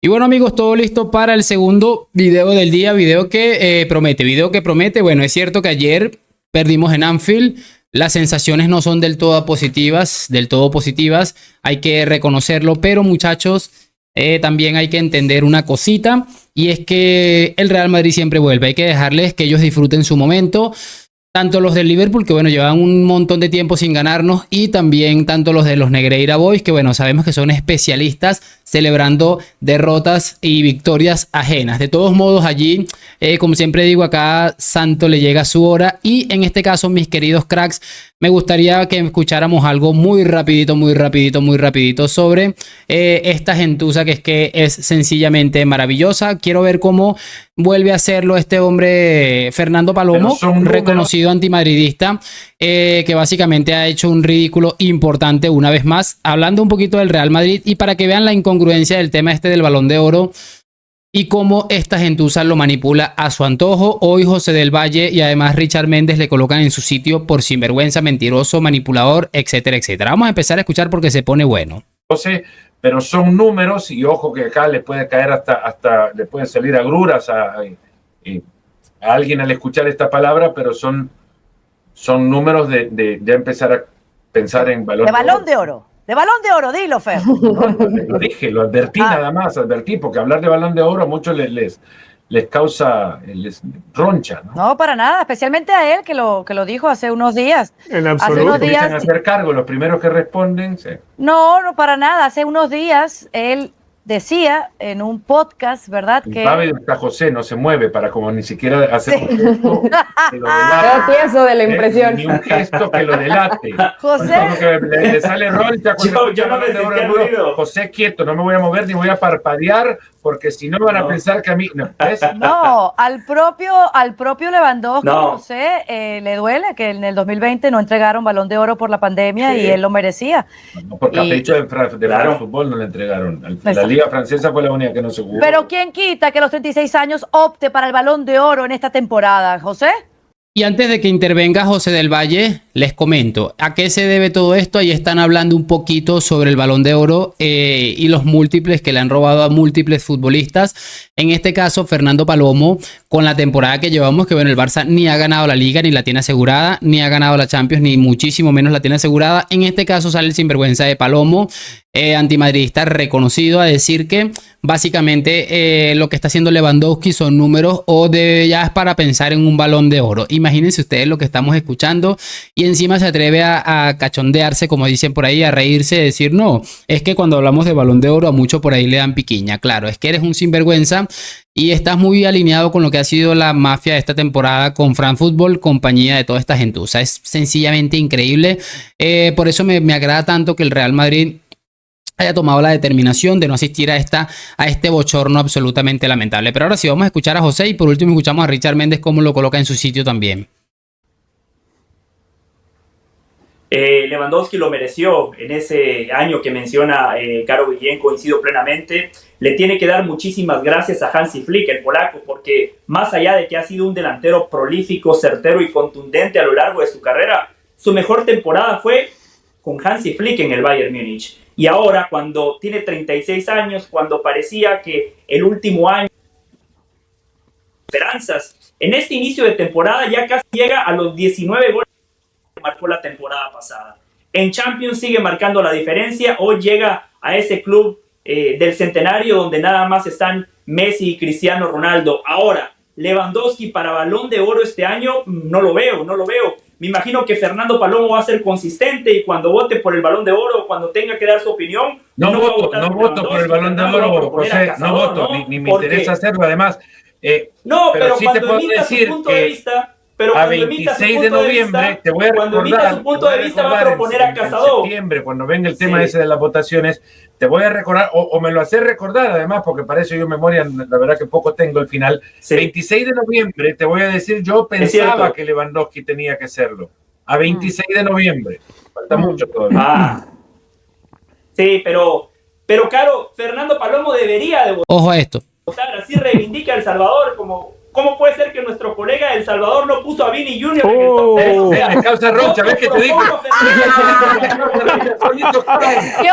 Y bueno, amigos, todo listo para el segundo video del día, video que promete. Bueno, es cierto que ayer perdimos en Anfield, las sensaciones no son del todo positivas, hay que reconocerlo, pero muchachos, también hay que entender una cosita, y es que el Real Madrid siempre vuelve, hay que dejarles que ellos disfruten su momento. Tanto los del Liverpool, que bueno, llevan un montón de tiempo sin ganarnos, y también tanto los de los Negreira Boys, que bueno, sabemos que son especialistas celebrando derrotas y victorias ajenas. De todos modos, allí, como siempre digo, acá Santo le llega su hora, y en este caso, mis queridos cracks, me gustaría que escucháramos algo muy rapidito sobre esta gentuza que es sencillamente maravillosa. Quiero ver cómo vuelve a hacerlo este hombre Fernando Palomo, reconocido antimadridista, que básicamente ha hecho un ridículo importante una vez más, hablando un poquito del Real Madrid, y para que vean la incongruencia del tema este del Balón de Oro y cómo esta gentuza lo manipula a su antojo. Hoy José del Valle y además Richard Méndez le colocan en su sitio por sinvergüenza, mentiroso, manipulador, etcétera, etcétera. Vamos a empezar a escuchar porque se pone bueno. Pero son números, y ojo que acá le puede caer hasta le pueden salir agruras a alguien al escuchar esta palabra, pero son números de ya empezar a pensar en balón de oro. De balón de oro, dilo, Fer. Lo dije, lo advertí nada más, porque hablar de balón de oro a muchos les causa, les roncha, ¿no? No, para nada, especialmente a él que lo dijo hace unos días. En absoluto. Hace unos días hacer cargo, los primeros que responden. Sí. No, para nada. Hace unos días él decía en un podcast, ¿verdad? Que está José, no se mueve para como ni siquiera hacer un gesto que lo delate. Eso de la impresión. Ni un gesto que lo delate. José. Le sale roncha cuando yo no me sentía ruido. José, quieto, no me voy a mover ni voy a parpadear, porque si no van a pensar que a mí... No, al propio Lewandowski, José, le duele que en el 2020 no entregaron Balón de Oro por la pandemia, y él lo merecía. No, por capricho de fútbol no le entregaron. La Liga Francesa fue la única que no se jugó. Pero ¿quién quita que a los 36 años opte para el Balón de Oro en esta temporada, José? Y antes de que intervenga José del Valle, les comento a qué se debe todo esto. Ahí están hablando un poquito sobre el Balón de Oro y los múltiples que le han robado a múltiples futbolistas. En este caso, Fernando Palomo, con la temporada que llevamos, que bueno, el Barça ni ha ganado la Liga, ni la tiene asegurada, ni ha ganado la Champions, ni muchísimo menos la tiene asegurada. En este caso sale el sinvergüenza de Palomo, antimadridista reconocido, a decir que básicamente lo que está haciendo Lewandowski son números, o ya es para pensar en un Balón de Oro. Imagínense ustedes lo que estamos escuchando, y encima se atreve a cachondearse, como dicen por ahí, a reírse, a decir, no, es que cuando hablamos de Balón de Oro a muchos por ahí le dan piquiña. Claro, es que eres un sinvergüenza y estás muy alineado con lo que ha sido la mafia de esta temporada con Fran Fútbol, compañía de toda esta gentuza. Es sencillamente increíble. Por eso me agrada tanto que el Real Madrid haya tomado la determinación de no asistir a este bochorno absolutamente lamentable. Pero ahora sí, vamos a escuchar a José, y por último escuchamos a Richard Méndez cómo lo coloca en su sitio también. Lewandowski lo mereció en ese año que menciona Caro Guillén, coincido plenamente. Le tiene que dar muchísimas gracias a Hansi Flick, el polaco, porque más allá de que ha sido un delantero prolífico, certero y contundente a lo largo de su carrera, su mejor temporada fue con Hansi Flick en el Bayern Múnich. Y ahora, cuando tiene 36 años, cuando parecía que el último año esperanzas, en este inicio de temporada ya casi llega a los 19 goles que marcó la temporada pasada. En Champions sigue marcando la diferencia. Hoy llega a ese club del centenario donde nada más están Messi y Cristiano Ronaldo. Ahora, Lewandowski para Balón de Oro este año, no lo veo. Me imagino que Fernando Palomo va a ser consistente, y cuando vote por el Balón de Oro, cuando tenga que dar su opinión, no voto por el Balón de Oro, José, no voto, ni me interesa hacerlo, además. Pero sí cuando te puedo decir su punto de vista, pero a 26 de noviembre te voy a recordar, cuando emita su punto de vista, va a proponer a Casado. En septiembre, cuando venga el tema ese de las votaciones, te voy a recordar, o me lo hace recordar además, porque para eso yo memoria, la verdad que poco tengo el final. 26 de noviembre, te voy a decir, yo pensaba que Lewandowski tenía que hacerlo. A 26 de noviembre. Falta mucho todavía. Sí, pero claro, Fernando Palomo debería de votar. Ojo a esto. Así reivindica a El Salvador como ¿Cómo puede ser que nuestro colega de El Salvador no puso a Vini Junior en el top 10? Me causa roncha, ¿ves que te digo?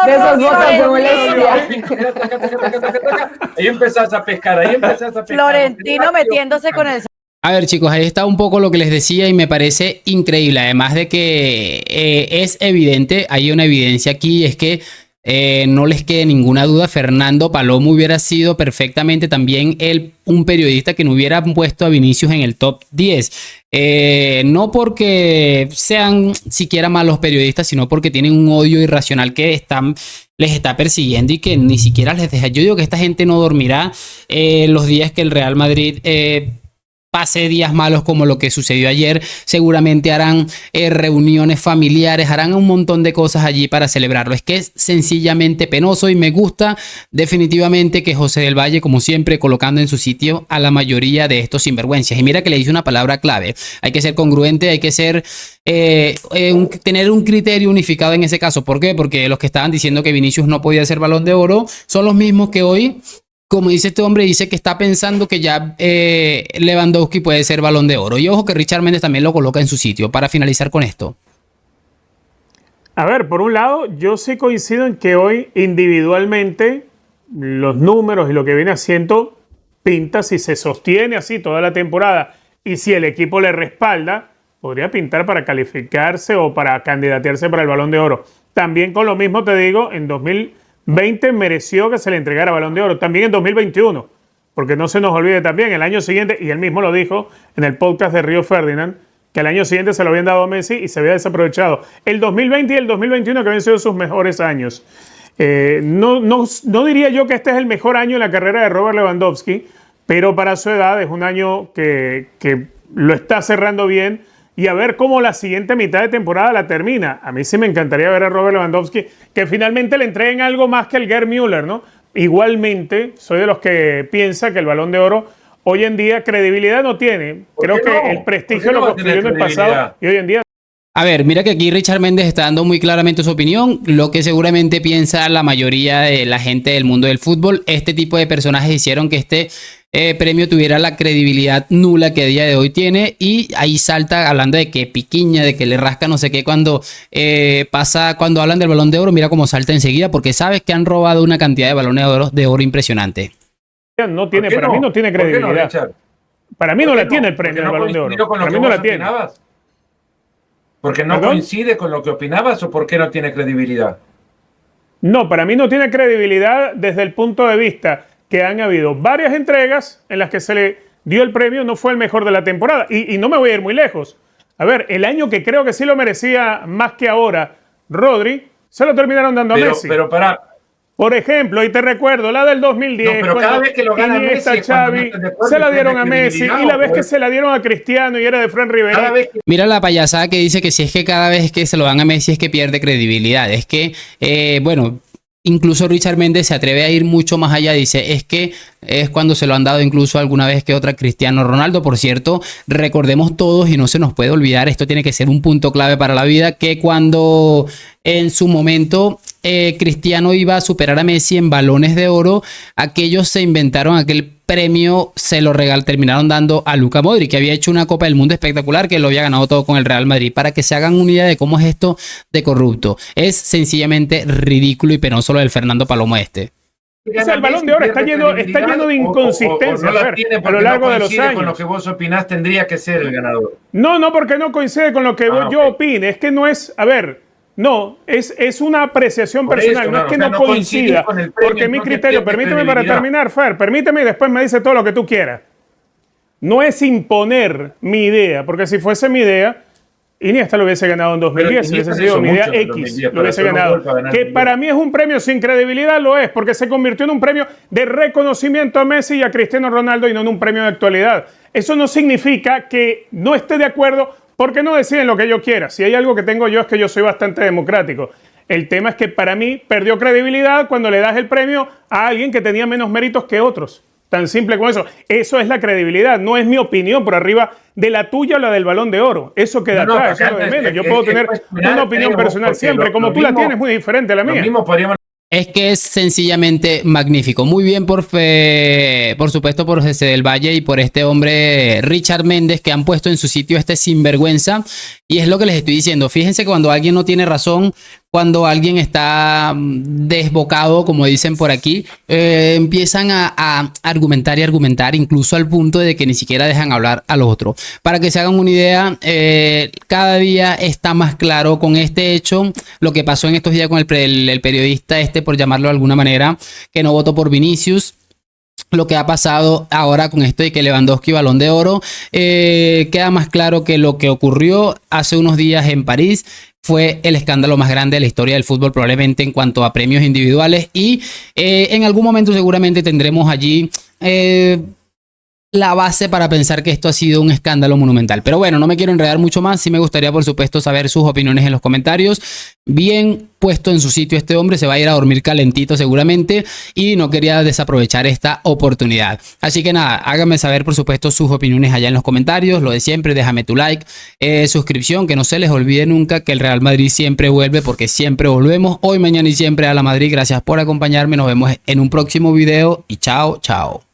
De esos votos de molestia. Ahí empezás a pescar, Florentino metiéndose con el... A ver, chicos, ahí está un poco lo que les decía y me parece increíble. Además de que es evidente, hay una evidencia aquí, es que no les quede ninguna duda, Fernando Palomo hubiera sido perfectamente también un periodista que no hubiera puesto a Vinicius en el top 10. No porque sean siquiera malos periodistas, sino porque tienen un odio irracional que les está persiguiendo y que ni siquiera les deja. Yo digo que esta gente no dormirá los días que el Real Madrid pase días malos como lo que sucedió ayer. Seguramente harán reuniones familiares, harán un montón de cosas allí para celebrarlo. Es que es sencillamente penoso y me gusta definitivamente que José del Valle, como siempre, colocando en su sitio a la mayoría de estos sinvergüenzas. Y mira que le dice una palabra clave. Hay que ser congruente, hay que ser tener un criterio unificado en ese caso. ¿Por qué? Porque los que estaban diciendo que Vinicius no podía ser Balón de Oro son los mismos que hoy, como dice este hombre, dice que está pensando que ya Lewandowski puede ser Balón de Oro. Y ojo que Richard Méndez también lo coloca en su sitio. Para finalizar con esto. A ver, por un lado, yo sí coincido en que hoy individualmente los números y lo que viene haciendo pinta, si se sostiene así toda la temporada y si el equipo le respalda, podría pintar para calificarse o para candidatearse para el Balón de Oro. También con lo mismo te digo, en 2020 mereció que se le entregara Balón de Oro, también en 2021, porque no se nos olvide también, el año siguiente, y él mismo lo dijo en el podcast de Río Ferdinand, que el año siguiente se lo habían dado a Messi y se había desaprovechado. El 2020 y el 2021 que habían sido sus mejores años. No diría yo que este es el mejor año en la carrera de Robert Lewandowski, pero para su edad es un año que lo está cerrando bien. Y a ver cómo la siguiente mitad de temporada la termina. A mí sí me encantaría ver a Robert Lewandowski que finalmente le entreguen algo más que el Gerd Müller, ¿no? Igualmente, soy de los que piensa que el Balón de Oro hoy en día credibilidad no tiene. Creo que el prestigio lo construyó en el pasado y hoy en día... A ver, mira que aquí Richard Méndez está dando muy claramente su opinión, lo que seguramente piensa la mayoría de la gente del mundo del fútbol. Este tipo de personajes hicieron que este premio tuviera la credibilidad nula que a día de hoy tiene, y ahí salta hablando de que piquiña, de que le rasca no sé qué cuando cuando hablan del Balón de Oro. Mira cómo salta enseguida porque sabes que han robado una cantidad de balones de oro impresionante. No tiene, para mí no tiene credibilidad. Para mí no la tiene el premio del Balón de Oro. Para mí no la tiene. ¿Porque no coincide con lo que opinabas o por qué no tiene credibilidad? No, para mí no tiene credibilidad desde el punto de vista que han habido varias entregas en las que se le dio el premio, no fue el mejor de la temporada. Y no me voy a ir muy lejos. A ver, el año que creo que sí lo merecía más que ahora, Rodri, se lo terminaron dando a Messi. Pero para... Por ejemplo, y te recuerdo, la del 2010, no, pero cada vez que lo gana Messi, Xavi, se la dieron a Messi, y la vez que se la dieron a Cristiano y era de Fran Rivera. Mira la payasada que dice que si es que cada vez que se lo dan a Messi es que pierde credibilidad. Es que, bueno, incluso Richard Méndez se atreve a ir mucho más allá. Dice, es que es cuando se lo han dado incluso alguna vez que otra a Cristiano Ronaldo. Por cierto, recordemos todos y no se nos puede olvidar, esto tiene que ser un punto clave para la vida, que cuando en su momento Cristiano iba a superar a Messi en balones de oro, aquellos se inventaron aquel premio, se lo terminaron dando a Luka Modric, que había hecho una Copa del Mundo espectacular, que lo había ganado todo con el Real Madrid. Para que se hagan una idea de cómo es esto de corrupto, es sencillamente ridículo y penoso lo del Fernando Palomo este. O sea, el Balón de Oro está lleno de inconsistencias a lo largo de los años. Con lo que vos opinás tendría que ser el ganador. No, porque no coincide con lo que yo opine. Es que no es, a ver, no, es una apreciación personal, no es que no coincida, porque mi criterio, permíteme para terminar, Fer, permíteme y después me dice todo lo que tú quieras. No es imponer mi idea, porque si fuese mi idea, Iniesta lo hubiese ganado en 2010, si hubiese sido mi idea X, lo hubiese ganado. Que para mí es un premio sin credibilidad, lo es, porque se convirtió en un premio de reconocimiento a Messi y a Cristiano Ronaldo y no en un premio de actualidad. Eso no significa que no esté de acuerdo, porque no deciden lo que yo quiera. Si hay algo que tengo yo es que yo soy bastante democrático. El tema es que para mí perdió credibilidad cuando le das el premio a alguien que tenía menos méritos que otros. Tan simple como eso. Eso es la credibilidad, no es mi opinión por arriba de la tuya o la del Balón de Oro. Eso queda atrás, eso es de menos. Yo puedo tener una opinión personal siempre, como tú la tienes, muy diferente a la mía. Es que es sencillamente magnífico. Muy bien por supuesto por José del Valle y por este hombre Richard Méndez, que han puesto en su sitio este sinvergüenza. Y es lo que les estoy diciendo. Fíjense que cuando alguien no tiene razón, cuando alguien está desbocado, como dicen por aquí, empiezan a argumentar y argumentar, incluso al punto de que ni siquiera dejan hablar al otro. Para que se hagan una idea, cada día está más claro con este hecho, lo que pasó en estos días con el periodista por llamarlo de alguna manera, que no votó por Vinicius. Lo que ha pasado ahora con esto de que Lewandowski Balón de Oro, queda más claro que lo que ocurrió hace unos días en París fue el escándalo más grande de la historia del fútbol, probablemente en cuanto a premios individuales, y en algún momento seguramente tendremos allí la base para pensar que esto ha sido un escándalo monumental. Pero bueno, no me quiero enredar mucho más. Sí me gustaría, por supuesto, saber sus opiniones en los comentarios. Bien puesto en su sitio este hombre, se va a ir a dormir calentito seguramente, y no quería desaprovechar esta oportunidad. Así que nada, háganme saber, por supuesto, sus opiniones allá en los comentarios. Lo de siempre, déjame tu like, suscripción, que no se les olvide nunca que el Real Madrid siempre vuelve, porque siempre volvemos. Hoy, mañana y siempre a la Madrid. Gracias por acompañarme. Nos vemos en un próximo video y chao, chao.